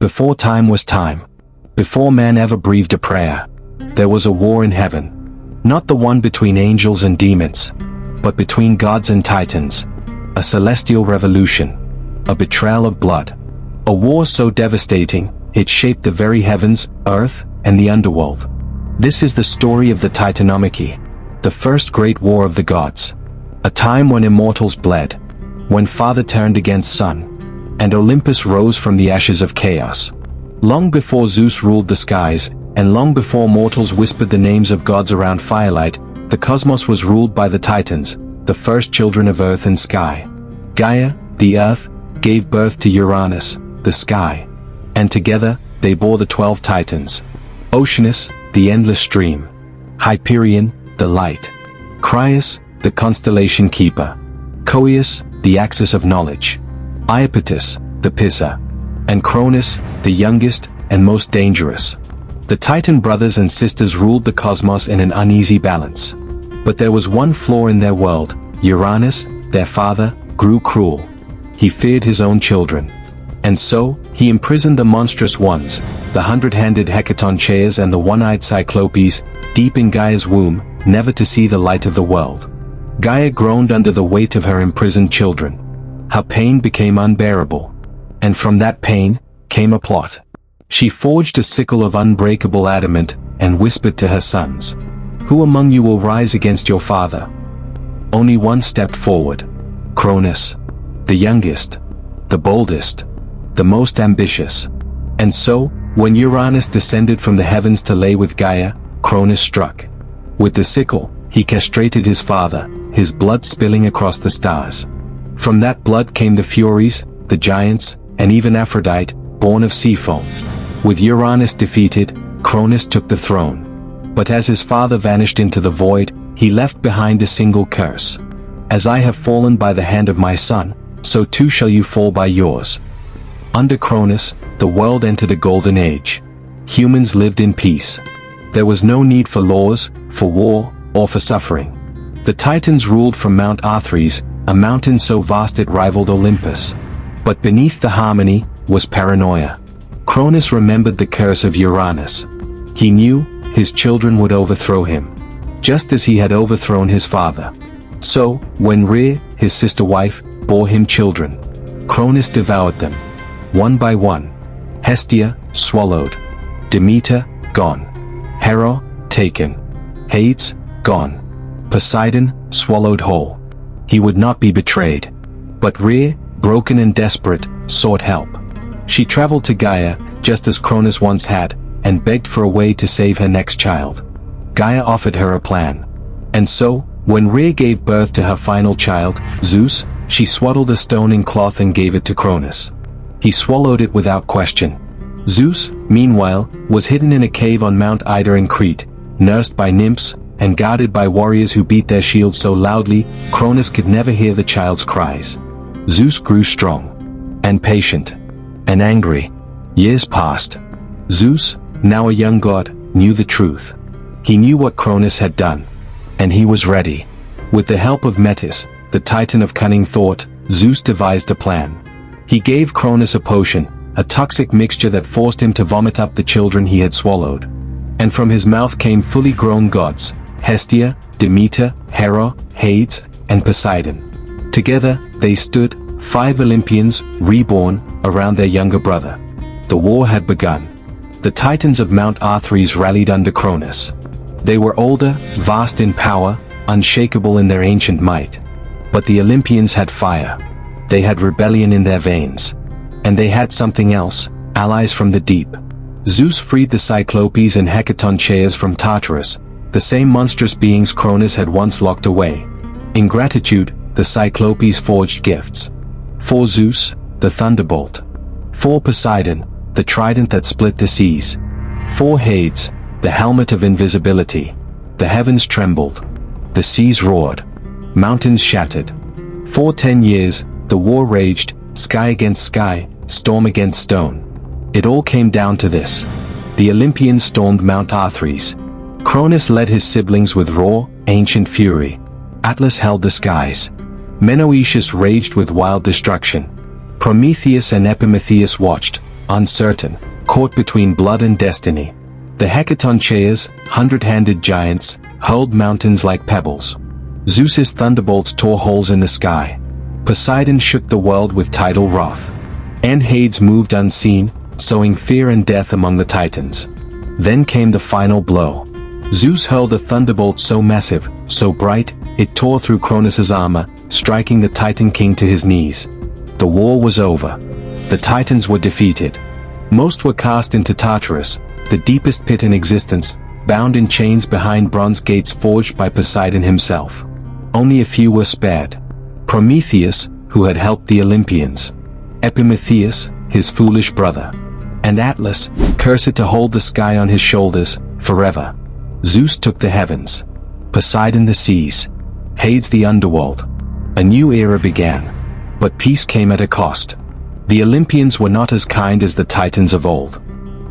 Before time was time, before man ever breathed a prayer, there was a war in heaven. Not the one between angels and demons, but between gods and titans. A celestial revolution. A betrayal of blood. A war so devastating, it shaped the very heavens, earth, and the underworld. This is the story of the Titanomachy, the first great war of the gods. A time when immortals bled, when Father turned against Son, and Olympus rose from the ashes of chaos. Long before Zeus ruled the skies, and long before mortals whispered the names of gods around firelight, the cosmos was ruled by the Titans, the first children of earth and sky. Gaia, the earth, gave birth to Uranus, the sky. And together, they bore the 12 Titans. Oceanus, the endless stream. Hyperion, the light. Cronus, the constellation keeper. Coeus, the axis of knowledge. Iapetus, the pisser. And Cronus, the youngest and most dangerous. The Titan brothers and sisters ruled the cosmos in an uneasy balance. But there was one flaw in their world. Uranus, their father, grew cruel. He feared his own children. And so, he imprisoned the monstrous ones, the 100-handed Hecatoncheirs and the one-eyed Cyclopes, deep in Gaia's womb, never to see the light of the world. Gaia groaned under the weight of her imprisoned children. Her pain became unbearable. And from that pain, came a plot. She forged a sickle of unbreakable adamant, and whispered to her sons, "Who among you will rise against your father?" Only one stepped forward. Cronus. The youngest. The boldest. The most ambitious. And so, when Uranus descended from the heavens to lay with Gaia, Cronus struck. With the sickle, he castrated his father, his blood spilling across the stars. From that blood came the Furies, the giants, and even Aphrodite, born of sea foam. With Uranus defeated, Cronus took the throne. But as his father vanished into the void, he left behind a single curse. "As I have fallen by the hand of my son, so too shall you fall by yours." Under Cronus, the world entered a golden age. Humans lived in peace. There was no need for laws, for war, or for suffering. The Titans ruled from Mount Arthries, a mountain so vast it rivaled Olympus. But beneath the harmony, was paranoia. Cronus remembered the curse of Uranus. He knew, his children would overthrow him. Just as he had overthrown his father. So, when Rhea, his sister wife, bore him children, Cronus devoured them. One by one. Hestia, swallowed. Demeter, gone. Hera, taken. Hades, gone. Poseidon, swallowed whole. He would not be betrayed. But Rhea, broken and desperate, sought help. She traveled to Gaia, just as Cronus once had, and begged for a way to save her next child. Gaia offered her a plan. And so, when Rhea gave birth to her final child, Zeus, she swaddled a stone in cloth and gave it to Cronus. He swallowed it without question. Zeus, meanwhile, was hidden in a cave on Mount Ida in Crete, nursed by nymphs, and guarded by warriors who beat their shields so loudly, Cronus could never hear the child's cries. Zeus grew strong. And patient. And angry. Years passed. Zeus, now a young god, knew the truth. He knew what Cronus had done. And he was ready. With the help of Metis, the titan of cunning thought, Zeus devised a plan. He gave Cronus a potion, a toxic mixture that forced him to vomit up the children he had swallowed. And from his mouth came fully grown gods, Hestia, Demeter, Hera, Hades, and Poseidon. Together, they stood, 5 Olympians, reborn, around their younger brother. The war had begun. The Titans of Mount Arthries rallied under Cronus. They were older, vast in power, unshakable in their ancient might. But the Olympians had fire. They had rebellion in their veins. And they had something else, allies from the deep. Zeus freed the Cyclopes and Hecatoncheirs from Tartarus, the same monstrous beings Cronus had once locked away. In gratitude, the Cyclopes forged gifts. For Zeus, the thunderbolt. For Poseidon, the trident that split the seas. For Hades, the helmet of invisibility. The heavens trembled. The seas roared. Mountains shattered. For 10 years, the war raged, sky against sky, storm against stone. It all came down to this. The Olympians stormed Mount Arthries. Cronus led his siblings with raw, ancient fury. Atlas held the skies. Menoetius raged with wild destruction. Prometheus and Epimetheus watched, uncertain, caught between blood and destiny. The Hecatoncheirs, hundred-handed giants, hurled mountains like pebbles. Zeus's thunderbolts tore holes in the sky. Poseidon shook the world with tidal wrath. And Hades moved unseen, sowing fear and death among the Titans. Then came the final blow. Zeus hurled a thunderbolt so massive, so bright, it tore through Cronus's armor, striking the Titan king to his knees. The war was over. The Titans were defeated. Most were cast into Tartarus, the deepest pit in existence, bound in chains behind bronze gates forged by Poseidon himself. Only a few were spared. Prometheus, who had helped the Olympians. Epimetheus, his foolish brother. And Atlas, cursed to hold the sky on his shoulders, forever. Zeus took the heavens. Poseidon the seas. Hades the underworld. A new era began. But peace came at a cost. The Olympians were not as kind as the Titans of old.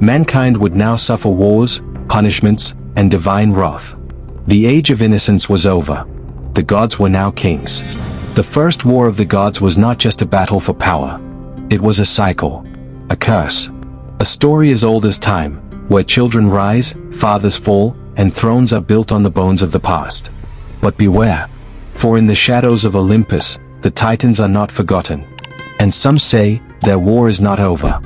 Mankind would now suffer wars, punishments, and divine wrath. The age of innocence was over. The gods were now kings. The first war of the gods was not just a battle for power. It was a cycle. A curse. A story as old as time, where children rise, fathers fall, and thrones are built on the bones of the past. But beware. For in the shadows of Olympus, the Titans are not forgotten. And some say, their war is not over.